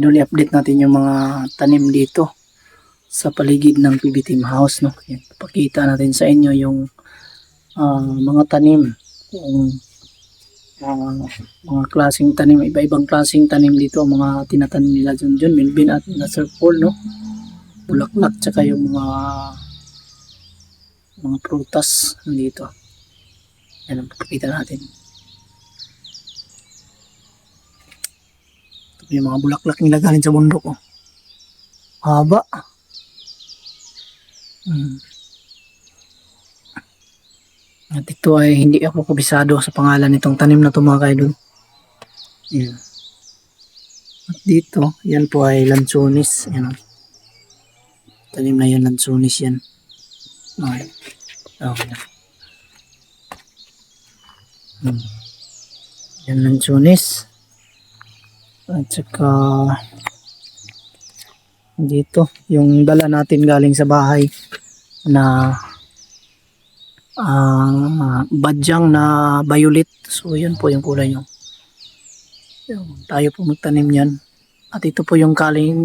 ka-idol, i-update natin yung mga tanim dito sa paligid ng PB Team House, no? Yan, pakita natin sa inyo yung mga tanim, kung mga klaseng tanim, iba-ibang klaseng tanim dito, mga tinatanim nila Junjun, Milvin at nila Sir Paul, no? Bulaklak, tsaka yung mga prutas dito. Yan, pakita natin. Yung mga bulaklak nila galing sa bundok, oh. Haba. At ito ay hindi ako kabisado sa pangalan nitong tanim na ito, mga kaidol. Yan. At dito, yan po ay lansones. Yan, oh. Tanim na yan, lansones yan. Okay. Okay. Yan, lansones. At saka dito, yung dala natin galing sa bahay na badyang na violet. So yan po yung kulay nyo. Tayo po magtanim yan. At ito po yung galing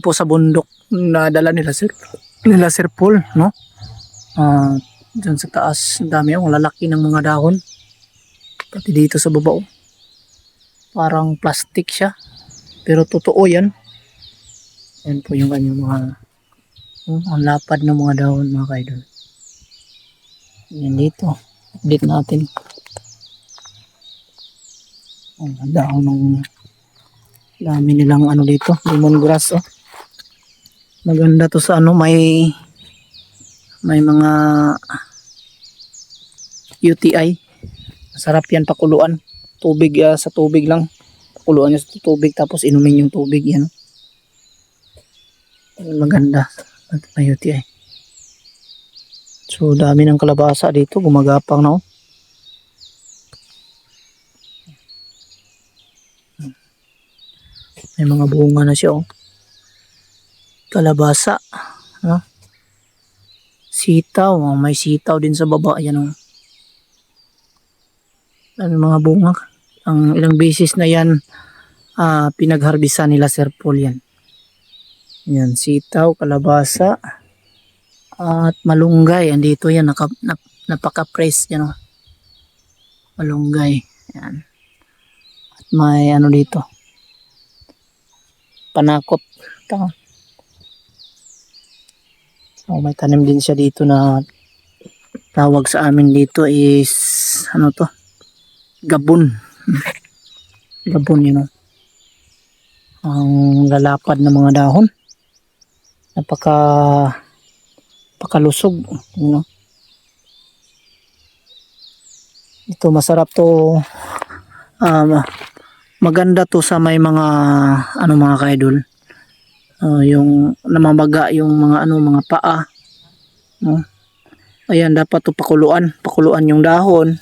po sa bundok na dala nila Sir Paul, no? Dyan sa taas, dami ang lalaki ng mga dahon. Pati dito sa baba, parang plastic siya, pero totoo yan. Yan po yung kanyang mga ang lapad ng mga dahon, mga kaidol. Yan dito, update natin ang dahon ng dami nilang dito, lemongrass, oh. Maganda to sa may mga UTI. Masarap yan pakuluan. Tubig, sa tubig lang. Pakuluan nyo sa tubig tapos inumin yung tubig yan. Maganda at may UTI. So dami ng kalabasa dito, gumagapang na, oh. May mga bunga na siya, oh. Kalabasa, no? Sitaw, oh. May sitaw din sa baba yan, oh. Mga bunga. Ang ilang beses na yan pinagharbisan nila Sir Paul yan. Yan, sitaw, kalabasa at malunggay. Andito yan, napaka-press yan, oh. Malunggay. Yan. At may dito, panakot. Ito. So, may tanim din siya dito na tawag sa amin dito is to? Gabon. Gabon, yun, know? Ang lalapad ng mga dahon. Pakalusog, you know? Ito masarap to. Maganda to sa may mga mga kaidol. Yung namamaga yung mga mga paa, no? Ayan, dapat to pakuluan yung dahon.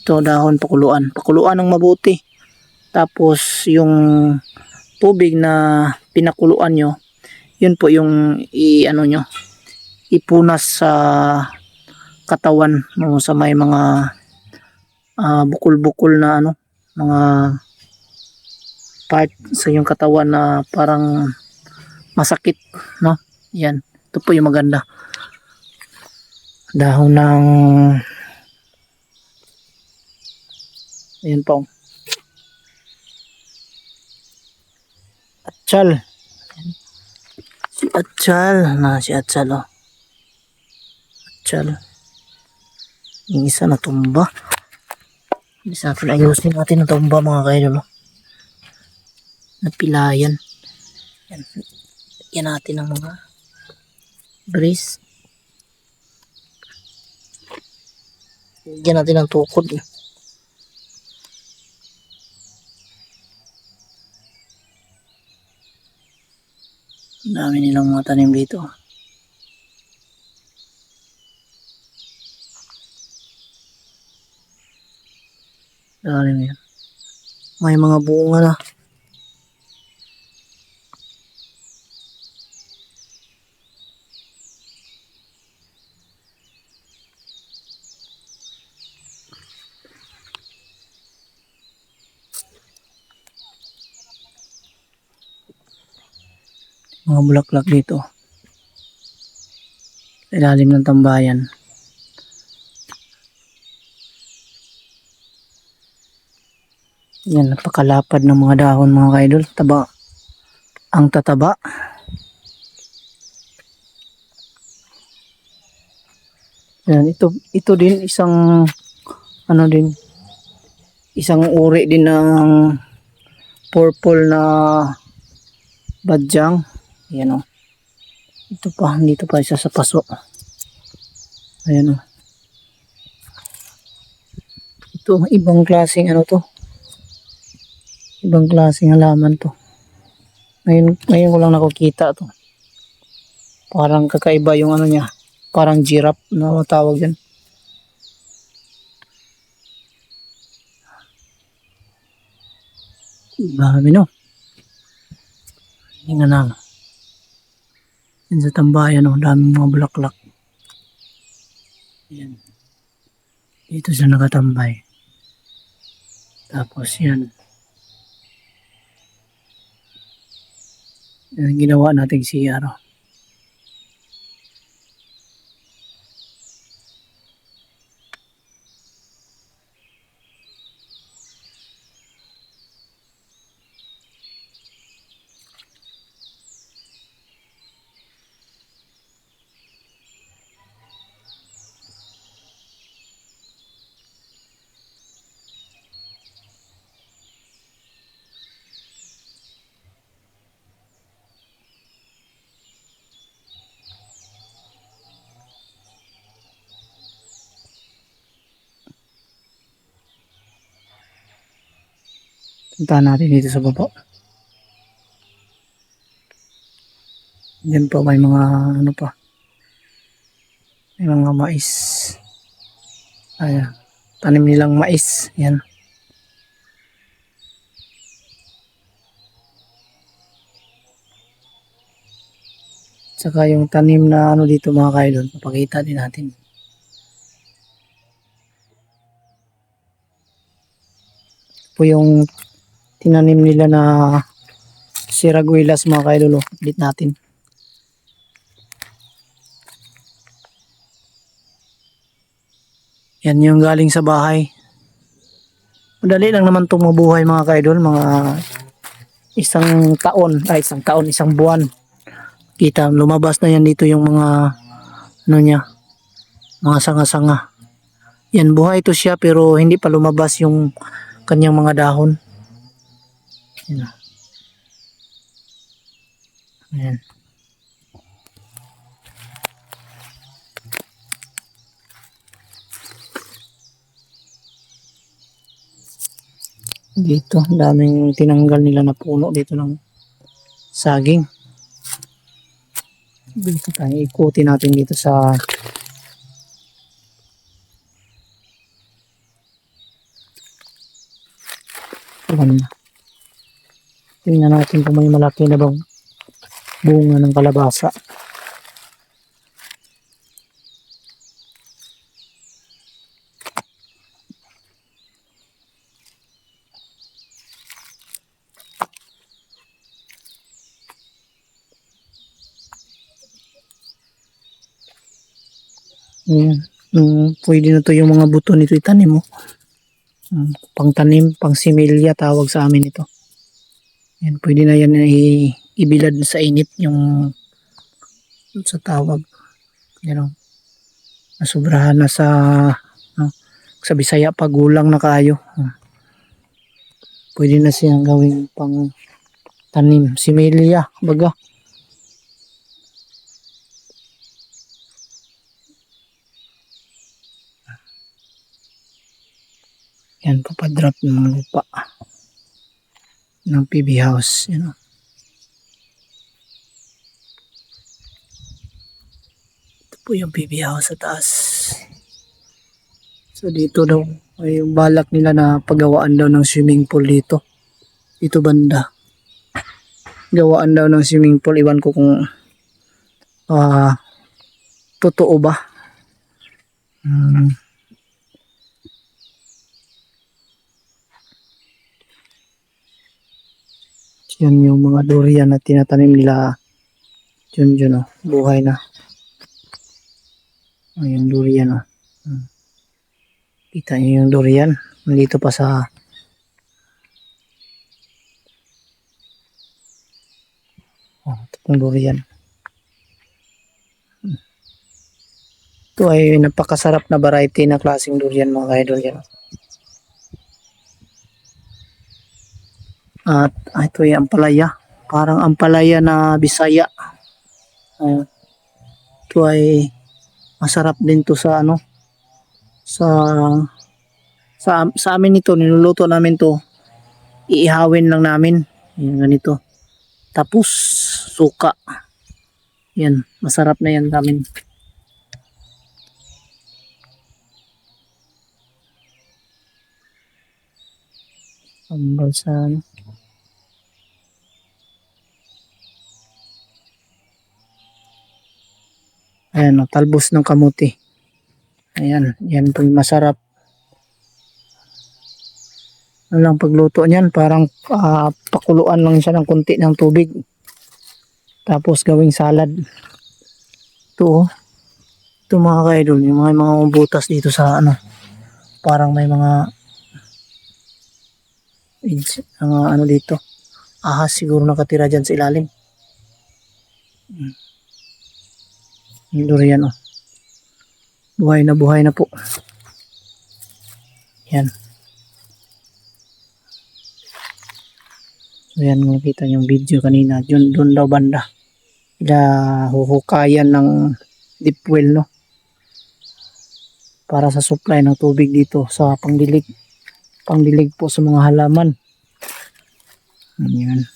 Ito dahon, pakuluan ng mabuti. Tapos yung tubig na pinakuluan nyo, yun po yung nyo, ipunas sa katawan, no, sa may mga bukol-bukol na mga part sa yung katawan na parang masakit, no? Yan, ito po yung maganda. Dahon ng ayan po, Atchal. Si Atchal, oh. Atchal. Yung isa natumba. Bisa natin ayusin natin natumba, mga kaidol, oh. Napilayan. Yan natin ang mga brace. Yan natin ang tukod, eh. Dami nilang mga tanim dito. Dami yan. May mga bunga na. Mga bulaklak dito. Sa ilalim ng tambayan. Yan, napakalapad ng mga dahon mga kaidol. Taba. Ang tataba. Yan, ito din isang ano din, isang uri din ng purple na badyang. Yan o. Ito pa, dito pa isa sa paso. Ayan o. Ito, ibang klaseng ano to. Ibang klaseng halaman to. Ngayon ko lang nakukita to. Parang kakaiba yung ano niya. Parang giraffe na tawag yan. Dami no. Tingnan na. Yan sa tambayan o. Daming mga bulaklak. Yan. Dito siya nakatambay. Tapos yan. Yan ginawa nating CR. Puntahan natin dito sa baba. Diyan po may mga ano pa. May mga mais. Ayan. Tanim nilang mais. Yan. Saka yung tanim na ano dito mga kaidol. Papakita din natin. Po yung tinanim nila na siraguilas mga kaidol. Update natin. Yan yung galing sa bahay. Madali lang naman itong mabuhay mga kaidol. Mga isang buwan. Kita, lumabas na yan dito yung mga ano niya, mga sanga-sanga. Yan, buhay to siya pero hindi pa lumabas yung kanyang mga dahon. Yan. Ayan. Dito, daming tinanggal nila na puno dito ng saging. Dito tayo, ikutin natin dito sa tingnan natin kung may malaki na bang bunga ng kalabasa. Ayan. Pwede na to yung mga buto nito itanim mo. Pang tanim, pang similya tawag sa amin ito. Ayan, pwede na yan ibilad sa init yung sa tawag. Yan o. Nasubrahan na sa Bisaya pagulang na kayo. Pwede na siyang gawing pang tanim. Similya, baga. Yan, papadrop ng lupa ng PB house. Yan o. Ito po yung PB house sa taas. So dito daw ay yung balak nila na paggawaan daw ng swimming pool dito. Dito banda. Gawaan daw ng swimming pool. Iwan ko kung totoo ba. Yan yung mga durian na tinatanim nila Junjun oh, buhay na. Yung durian oh. Kita niyo yung durian. Nandito pa sa ito pong durian. Ito ay napakasarap na variety na klaseng durian mga ka-idol yan. At ito ay ampalaya. Parang ampalaya na Bisaya. Ito ay masarap din to sa ano, sa amin ito, niluluto namin to, iihawin lang namin, yan ganito, tapos suka, yan, masarap na yan namin. Ambal sa ano. Ayan o, talbos ng kamuti. Ayan, yan po masarap. Ano lang pagluto niyan, parang pakuluan lang siya ng konti ng tubig. Tapos gawing salad. Ito oh. Ito mga ka-idol, yung mga butas dito sa ano. Parang may mga ano dito. Ahas siguro nakatira dyan sa ilalim. Yung durian oh. Buhay na po. Yan. So yan, makita yung video kanina. Doon daw banda. Huhukayan ng deep well no. Para sa supply ng tubig dito sa pangdilig. Pangdilig po sa mga halaman. Yan.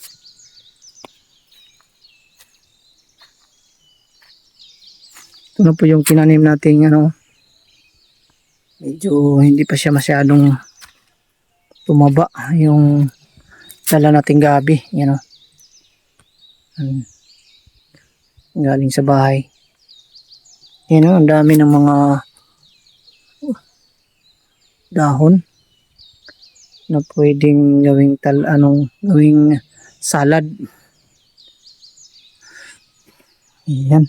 Ito na po yung tinanim nating ano. Medyo hindi pa siya masyadong tumaba yung dala nating gabi, yan o. Galing sa bahay. Yan o, ang dami ng mga dahon na pwedeng gawing gawing salad. Yan.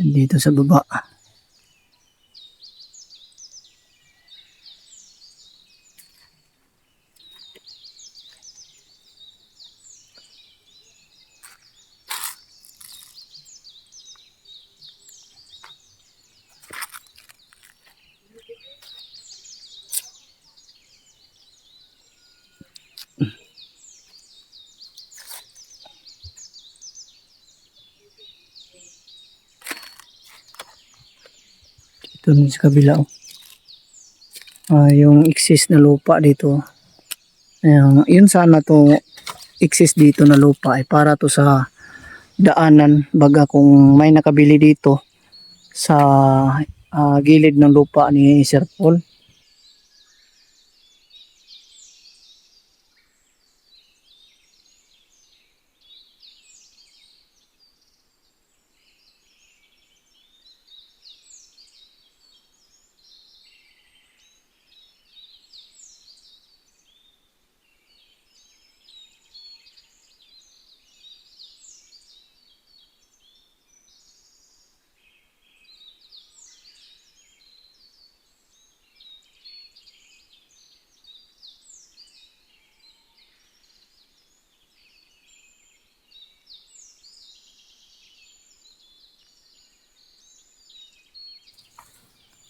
Dito sa baba. Ito sa kabila oh. Yung excess na lupa dito. Yun sana to excess dito na lupa ay para to sa daanan baga kung may nakabili dito sa gilid ng lupa ni Sir Paul.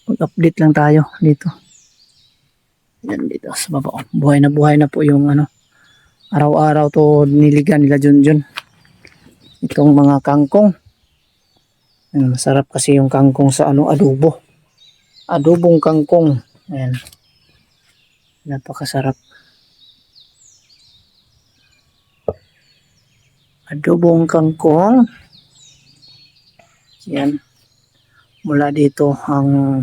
Mag-update lang tayo dito. Yan dito sa baba. Buhay na po yung ano. Araw-araw to niligan nila Junjun. Itong mga kangkong. Masarap kasi yung kangkong sa ano, adobo. Adobong kangkong. Ayan. Napakasarap. Adobong kangkong. Yan. Mula dito ang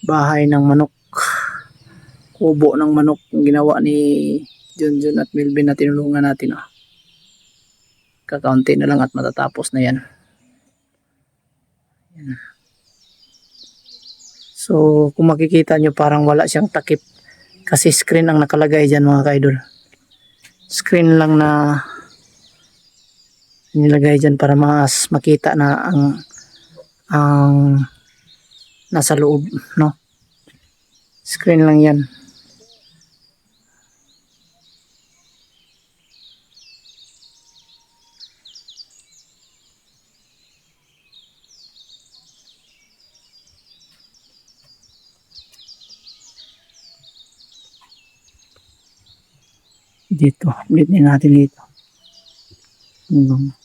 bahay ng manok. Kubo ng manok yung ginawa ni Junjun at Melvin na tinulungan natin. Kakaunti na lang at matatapos na yan. So kung makikita nyo parang wala siyang takip. Kasi screen ang nakalagay dyan mga ka-idol. Screen lang na Nilagay dyan para mas makita na ang nasa loob, no? Screen lang yan. Dito, update din natin dito.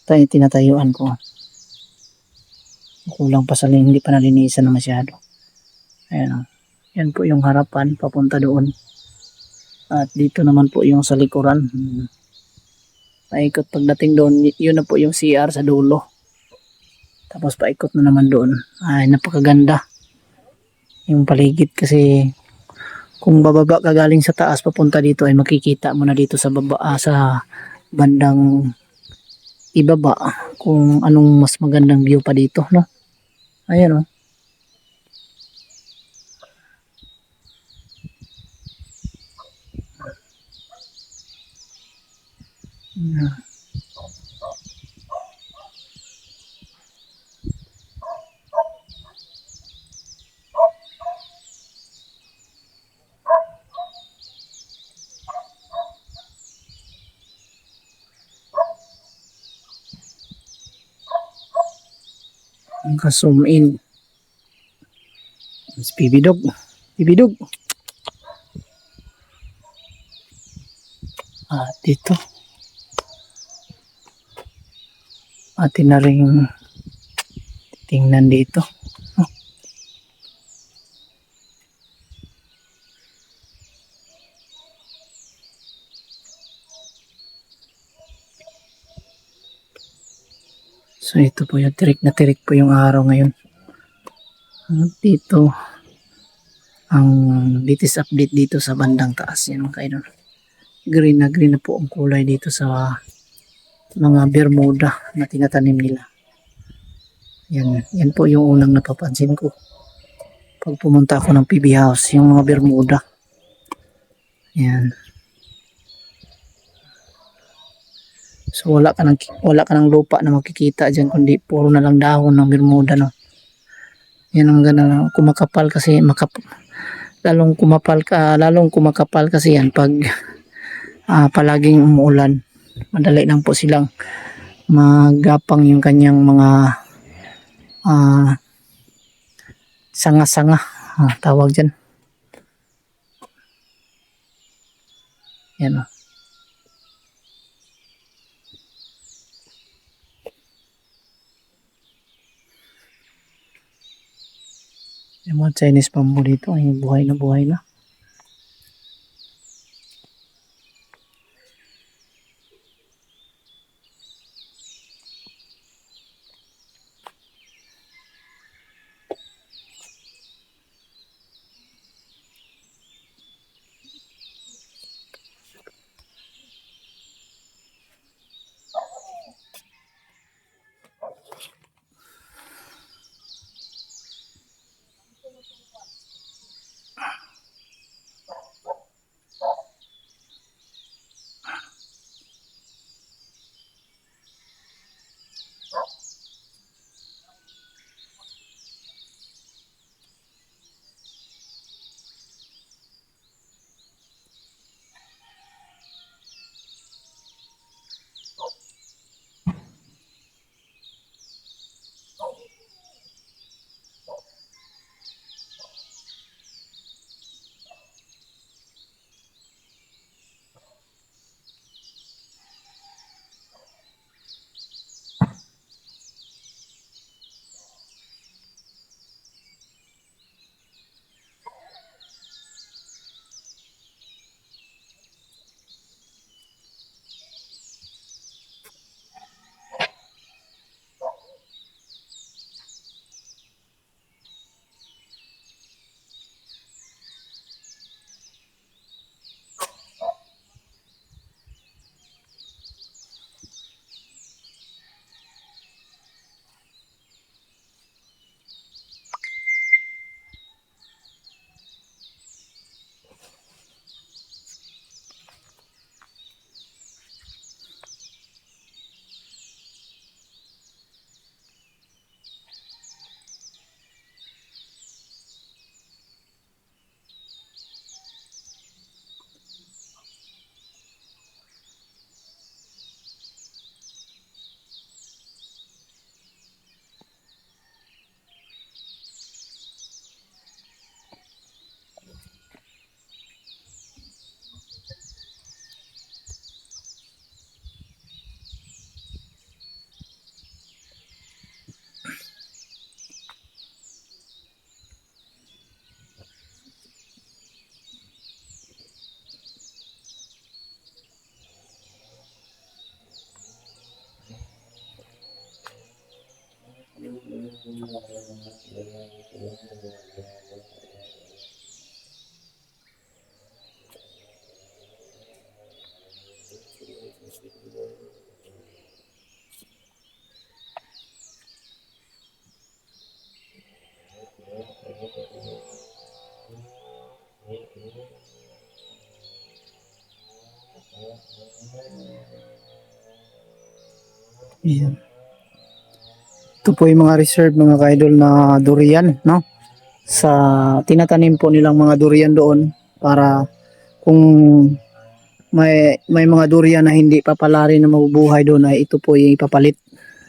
Tayo tinatayuan ko. Kulang pa sa hindi pa nalinisan na masyado. Ayan o. Yan po yung harapan papunta doon. At dito naman po yung sa likuran. Paikot pagdating doon, yun na po yung CR sa dulo. Tapos paikot na naman doon. Ay, napakaganda. Yung paligid kasi kung bababa ka galing sa taas papunta dito ay makikita mo na dito sa baba, sa bandang ibaba kung anong mas magandang view pa dito, no? Ayan oh. Zoom in. Bibidog. Bibidog. Dito. Atin na rin tingnan dito. So ito po yung tirik na tirik po yung araw ngayon. At dito ang latest update dito sa bandang taas. Yan mga kaidol. Green na po ang kulay dito sa mga bermuda na tinatanim nila. Yan po yung unang napapansin ko. Pag pumunta ako ng PB House, yung mga bermuda. Yan. So wala ka ng lupa na makikita diyan kundi puro na lang dahon ng bermuda, no. Yan ang ganda, kumakapal kasi lalong kumakapal kasi yan pag palaging umuulan. Madali lang po silang magapang yung kanyang mga sanga-sanga, tawag diyan. Yan oh. Yung mga Chinese bamboo dito ay buhay na buhay na. Ayan. Ito po yung mga reserve mga ka-idol na durian, no? Sa tinatanim po nilang mga durian doon para kung may mga durian na hindi papalari na mabubuhay doon ay ito po yung ipapalit.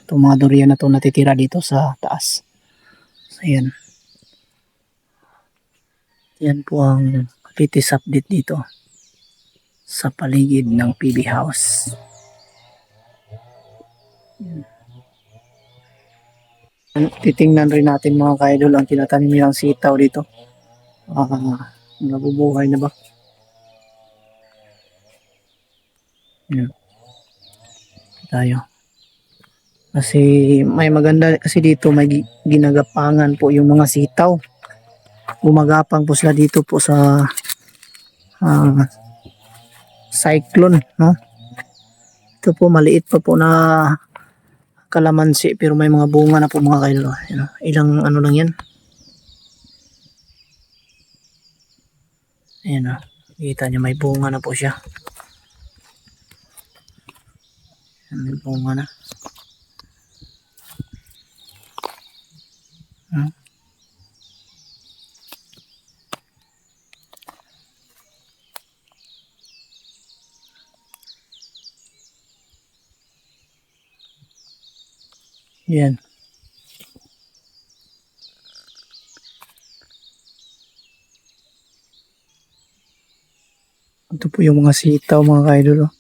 Itong mga durian na to natitira dito sa taas. So, ayan. Yan po ang latest update dito sa paligid ng PB House. Titingnan rin natin mga ka-idol ang tinatanim nilang sitaw dito. Nabubuhay na ba? Yan. Tayo. Kasi may maganda kasi dito may ginagapangan po yung mga sitaw. Gumagapang po sila dito po sa cyclone, no? Ito po maliit pa po na kalamansi pero may mga bunga na po mga kailo. Ilang ano lang yan. Ayan o. Kita nyo may bunga na po siya. May bunga na. Yan. Ito po yung mga sitaw mga ka-idol. Oh.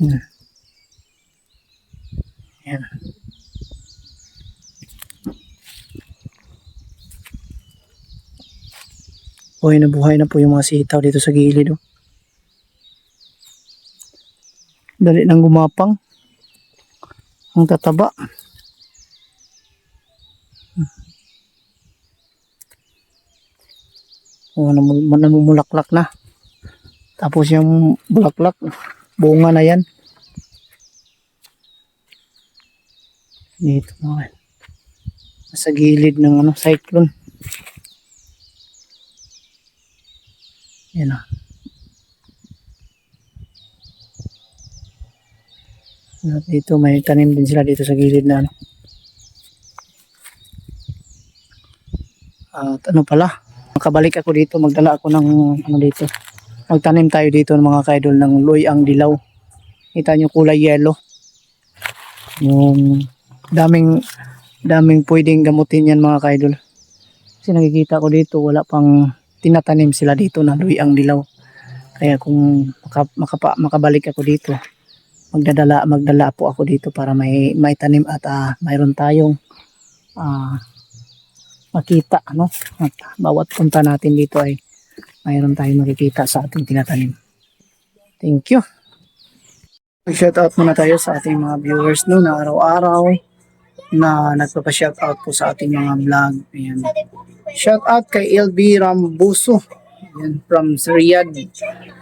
Yan. Yan. Buhay na po yung mga sitaw dito sa gilid. Oh. Dali nang gumapang. Ang tataba. Namumulaklak na. Tapos yung bulaklak, bunga na yan. Dito mga sa gilid ng cyclone. Yan o. At dito may tanim din sila dito sa gilid na ano. At ano pala, makabalik ako dito, magdala ako ng ano dito. Magtanim tayo dito ng mga ka-idol ng loyang dilaw. Kita nyo kulay yellow. Yung daming pwedeng gamutin yan mga ka-idol. Kasi nakikita ko dito wala pang tinatanim sila dito na loyang dilaw. Kaya kung makabalik ako dito, magdala po ako dito para may tanim at mayroon tayong makita, no? At bawat punta natin dito ay mayroon tayong makikita sa ating tinatanim. Thank you. Shout out muna tayo sa ating mga viewers no na araw-araw na nagpapa-shout out po sa ating mga vlog. Ayan. Shout out kay LB Rambuso. Ayan, from Riyadh,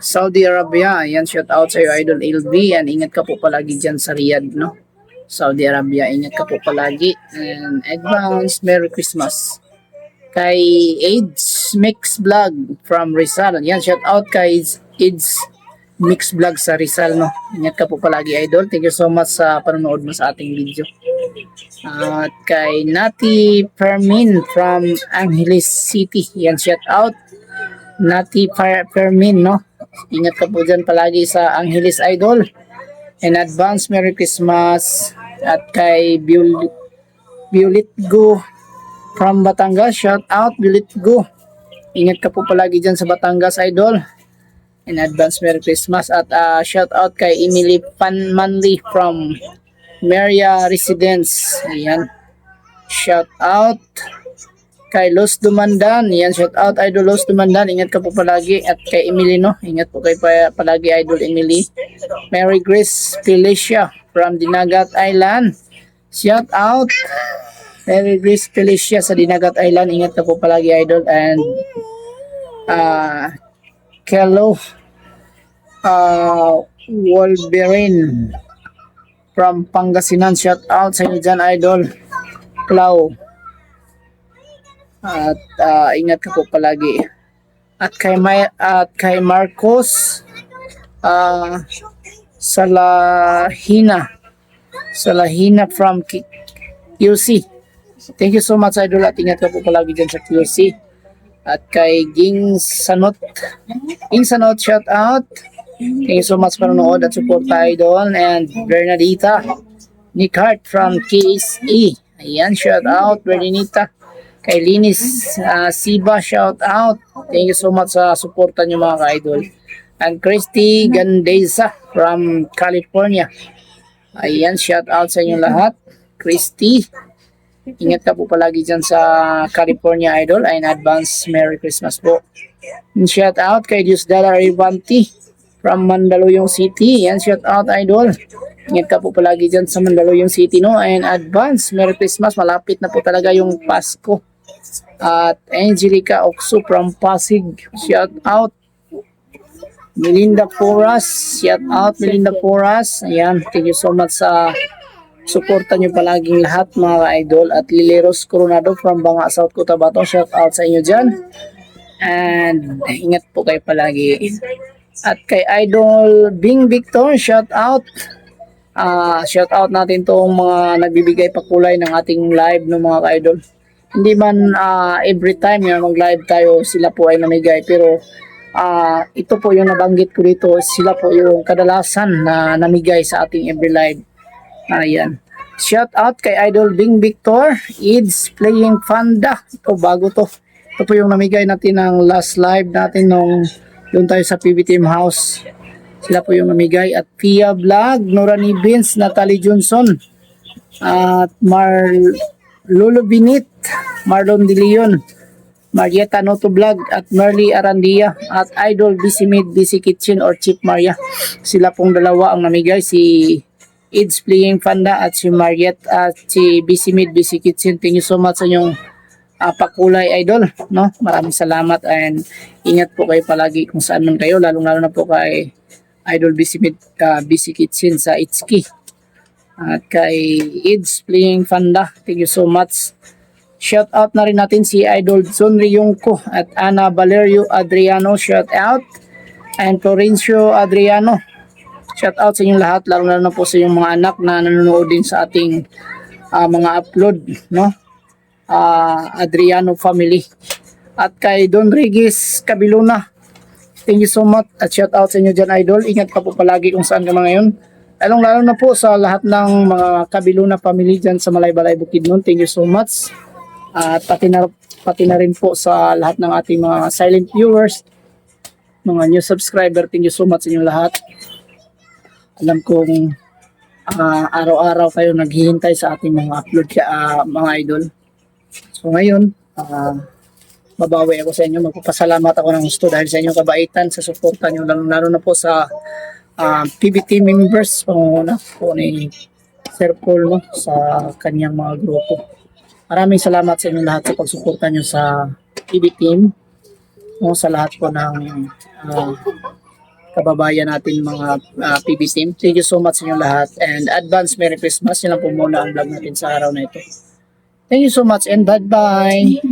Saudi Arabia. Ayan, shout out sa iyo Idol LB. Ayan, ingat ka po palagi dyan sa Riyadh, no? Saudi Arabia. Ingat ka po palagi. And advance Merry Christmas. Kay AIDS Mix Vlog from Rizal. Ayan, shout out kay AIDS Mix Vlog sa Rizal, no? Ingat ka po palagi, Idol. Thank you so much sa panonood mo sa ating video. At kay Nati Permin from Angeles City. Yan, shout out. Nati Permin, no? Ingat ka po dyan palagi sa Angeles, Idol. In advance, Merry Christmas. At kay Violet Go from Batangas. Shout out, Violet Go. Ingat ka po palagi dyan sa Batangas, Idol. In advance, Merry Christmas. At shout out kay Emily Panmanli from Maria Residence. Ayan. Shout out kay Los Dumandan. Ayan, shout out Idol Los Dumandan. Ingat ka po palagi. At kay Emily, no? Ingat po kayo palagi, Idol Emily. Mary Grace Felicia from Dinagat Island. Shout out Mary Grace Felicia sa Dinagat Island. Ingat ka po palagi, idol. And Kello Wolverine from Pangasinan. Shout out sa inyo dyan, idol. Clau. At ingat ka po palagi. At kay Marcos Salahina from QC. Thank you so much, idol, at ingat ka po palagi dyan sa QC. At kay Ging Sanot, shout out. Thank you so much para nood at support, idol. And Bernadita Nick Hart from KSE. Ayan, shout out Bernadita. Kay Linis Siba, shout out. Thank you so much sa suporta nyo, mga ka-idol. And Christy Gandesa from California. Ayan, shout out sa inyo lahat. Christy, ingat ka po palagi dyan sa California, idol. Ay, in advance, Merry Christmas po. And shout out kay Diosdala Rivanti from Mandaluyong City. Ayan, shout out, idol. Ingat ka po palagi dyan sa Mandaluyong City, no? And advance, Merry Christmas. Malapit na po talaga yung Pasko. At Angelica Oxo from Pasig, shout out. Melinda Porras, shout out Melinda Porras. Ayan, thank you so much sa suporta nyo palaging lahat, mga idol. At Lileros Coronado from Banga, South Cotabato, shout out sa inyo dyan. And ingat po kayo palagi. At kay Idol Bing Victor, shout out. Shout out natin tong mga nagbibigay pakulay ng ating live, no, mga ka-idol. Hindi man every time yung mag-live tayo, sila po ay namigay. Pero ito po yung nabanggit ko dito, sila po yung kadalasan na namigay sa ating every live. Ayan. Shout out kay Idol Bing Victor, It's Playing Fanda. Ito, bago to. Ito po yung namigay natin ng last live natin nung doon tayo sa PB Team House. Sila po yung namigay. At Pia Vlog, Norani Beans, Natalie Johnson, at Lolo Binit, Marlon De Leon, Marieta Noto Vlog, at Merly Arandia, at Idol BC Mid, BC Kitchen or Chip Maria. Sila pong dalawa ang namigay, si It's Playing Fanda at si Mariet at si BC Mid, BC Kitchen. Thank you so much sa inyong pakulay, idol, no? Maraming salamat, and ingat po kayo palagi kung saan man kayo, lalong-lalo na po kay Idol BC Mid, BC Kitchen sa Itski. At kay It's Playing Fanda, thank you so much. Shout out na rin natin si Idol Zon Riyongko at Ana Valerio Adriano, shout out. And Florencio Adriano, shout out sa inyong lahat, lalo na po sa inyong mga anak na nanonood din sa ating mga upload, no? Adriano family. At kay Don Regis Cabiluna, thank you so much at shout out sa inyo dyan, idol. Ingat ka po palagi kung saan ka na ngayon. Lalo na po sa lahat ng mga Cabiluna family dyan sa Malaybalay Bukidnon, thank you so much. At pati na rin po sa lahat ng ating mga silent viewers, mga new subscriber, thank you so much sa inyong lahat. Alam kong araw-araw kayo naghihintay sa ating mga upload, mga idol. So ngayon, babawi ako sa inyo. Magpapasalamat ako ng gusto dahil sa inyong kabaitan, sa suporta nyo, lalo na po sa PBT members, panguna po ni Sir Paul, no, sa kanyang mga grupo. Maraming salamat sa inyong lahat sa pagsuporta nyo sa PB Team, no, sa lahat po ng kababayan natin, mga PB Team. Thank you so much sa inyong lahat, and advance Merry Christmas. Yan lang po muna ang vlog natin sa araw na ito. Thank you so much and bye-bye.